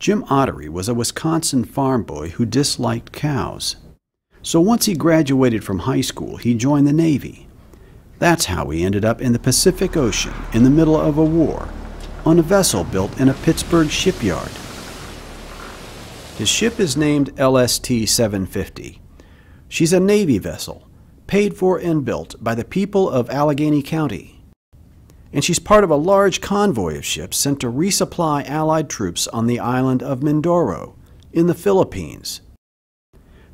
Jim Ottery was a Wisconsin farm boy who disliked cows. So once he graduated from high school, he joined the Navy. That's how he ended up in the Pacific Ocean in the middle of a war, on a vessel built in a Pittsburgh shipyard. His ship is named LST 750. She's a Navy vessel, paid for and built by the people of Allegheny County. And she's part of a large convoy of ships sent to resupply Allied troops on the island of Mindoro in the Philippines.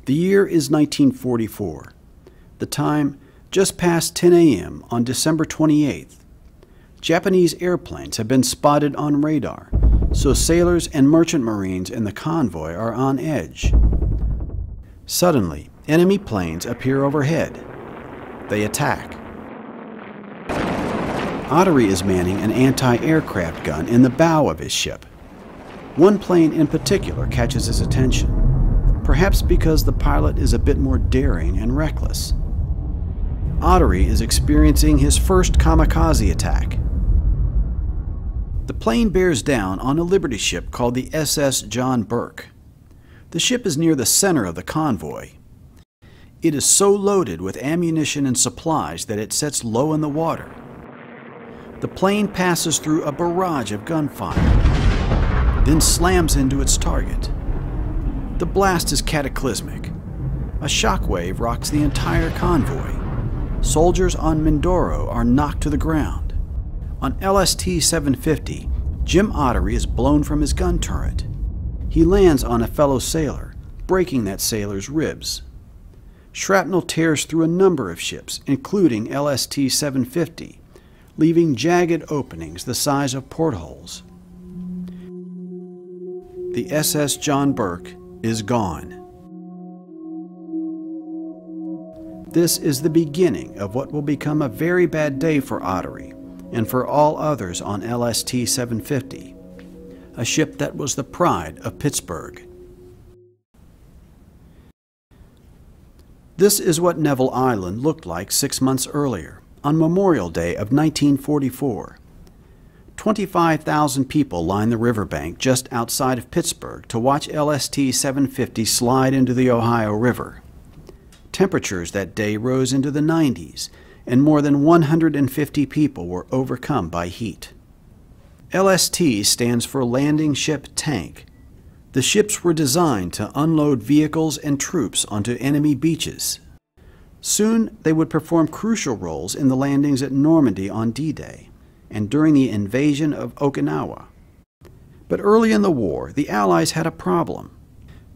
The year is 1944. The time, just past 10 a.m. on December 28th. Japanese airplanes have been spotted on radar, so sailors and merchant marines in the convoy are on edge. Suddenly, enemy planes appear overhead. They attack. Ottery is manning an anti-aircraft gun in the bow of his ship. One plane in particular catches his attention, perhaps because the pilot is a bit more daring and reckless. Ottery is experiencing his first kamikaze attack. The plane bears down on a Liberty ship called the SS John Burke. The ship is near the center of the convoy. It is so loaded with ammunition and supplies that it sets low in the water. The plane passes through a barrage of gunfire, then slams into its target. The blast is cataclysmic. A shockwave rocks the entire convoy. Soldiers on Mindoro are knocked to the ground. On LST 750, Jim Ottery is blown from his gun turret. He lands on a fellow sailor, breaking that sailor's ribs. Shrapnel tears through a number of ships, including LST 750, leaving jagged openings the size of portholes. The SS John Burke is gone. This is the beginning of what will become a very bad day for Ottery and for all others on LST 750, a ship that was the pride of Pittsburgh. This is what Neville Island looked like 6 months earlier, on Memorial Day of 1944. 25,000 people lined the riverbank just outside of Pittsburgh to watch LST 750 slide into the Ohio River. Temperatures that day rose into the 90s, and more than 150 people were overcome by heat. LST stands for Landing Ship Tank. The ships were designed to unload vehicles and troops onto enemy beaches. Soon, they would perform crucial roles in the landings at Normandy on D-Day and during the invasion of Okinawa. But early in the war, the Allies had a problem.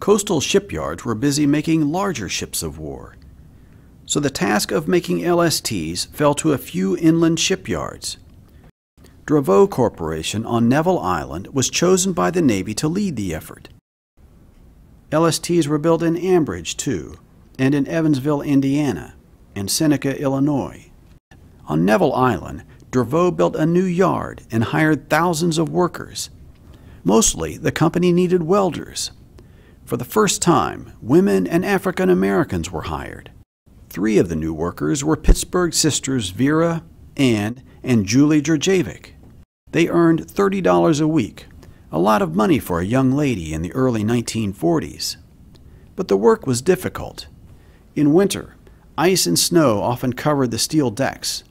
Coastal shipyards were busy making larger ships of war. So the task of making LSTs fell to a few inland shipyards. Dravot Corporation on Neville Island was chosen by the Navy to lead the effort. LSTs were built in Ambridge, too, and in Evansville, Indiana, and Seneca, Illinois. On Neville Island, Dravot built a new yard and hired thousands of workers. Mostly, the company needed welders. For the first time, women and African Americans were hired. 3 of the new workers were Pittsburgh sisters Vera, Ann, and Julie Djurjevic. They earned $30 a week, a lot of money for a young lady in the early 1940s. But the work was difficult. In winter, ice and snow often covered the steel decks.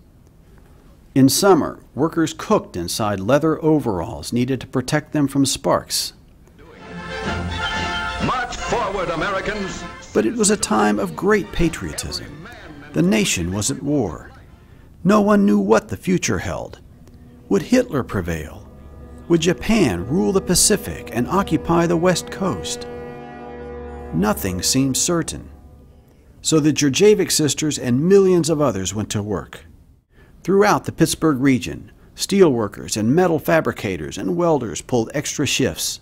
In summer, workers cooked inside leather overalls needed to protect them from sparks. March forward, Americans! But it was a time of great patriotism. The nation was at war. No one knew what the future held. Would Hitler prevail? Would Japan rule the Pacific and occupy the West Coast? Nothing seemed certain. So the Djurjevic sisters and millions of others went to work. Throughout the Pittsburgh region, steelworkers and metal fabricators and welders pulled extra shifts.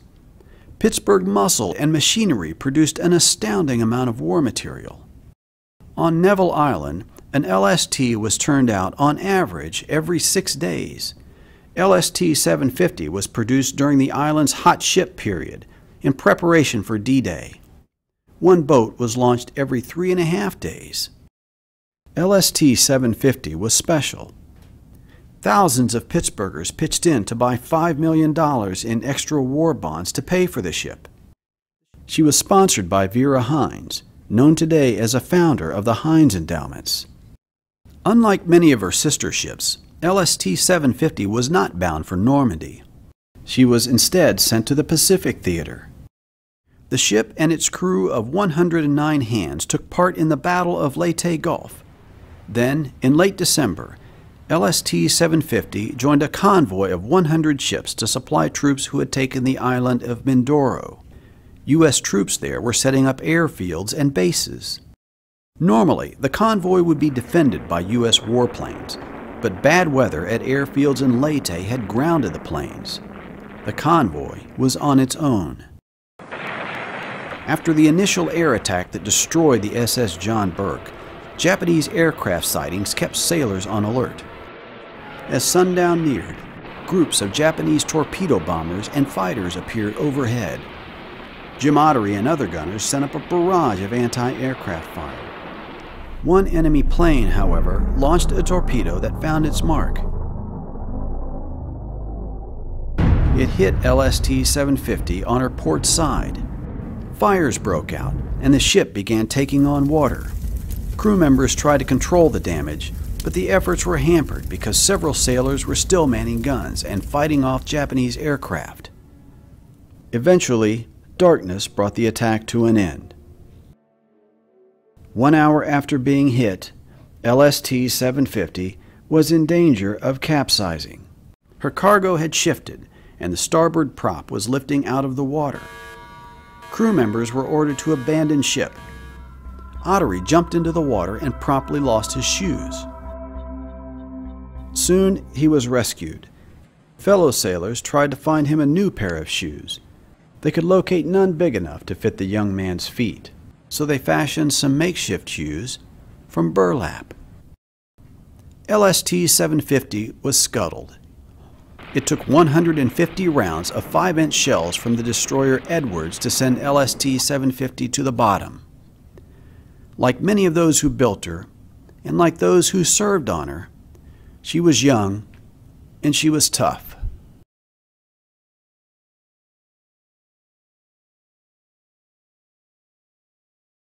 Pittsburgh muscle and machinery produced an astounding amount of war material. On Neville Island, an LST was turned out on average every 6 days. LST 750 was produced during the island's hot ship period in preparation for D-Day. One boat was launched every 3.5 days. LST 750 was special. Thousands of Pittsburghers pitched in to buy $5 million in extra war bonds to pay for the ship. She was sponsored by Vera Hines, known today as a founder of the Hines Endowments. Unlike many of her sister ships, LST 750 was not bound for Normandy. She was instead sent to the Pacific Theater. The ship and its crew of 109 hands took part in the Battle of Leyte Gulf. Then, in late December, LST 750 joined a convoy of 100 ships to supply troops who had taken the island of Mindoro. U.S. troops there were setting up airfields and bases. Normally, the convoy would be defended by U.S. warplanes, but bad weather at airfields in Leyte had grounded the planes. The convoy was on its own. After the initial air attack that destroyed the SS John Burke, Japanese aircraft sightings kept sailors on alert. As sundown neared, groups of Japanese torpedo bombers and fighters appeared overhead. Jim Ottery and other gunners sent up a barrage of anti-aircraft fire. One enemy plane, however, launched a torpedo that found its mark. It hit LST 750 on her port side. Fires broke out, and the ship began taking on water. Crew members tried to control the damage, but the efforts were hampered because several sailors were still manning guns and fighting off Japanese aircraft. Eventually, darkness brought the attack to an end. 1 hour after being hit, LST 750 was in danger of capsizing. Her cargo had shifted, and the starboard prop was lifting out of the water. Crew members were ordered to abandon ship. Ottery jumped into the water and promptly lost his shoes. Soon he was rescued. Fellow sailors tried to find him a new pair of shoes. They could locate none big enough to fit the young man's feet, so they fashioned some makeshift shoes from burlap. LST 750 was scuttled. It took 150 rounds of 5-inch shells from the destroyer Edwards to send LST 750 to the bottom. Like many of those who built her, and like those who served on her, she was young and she was tough.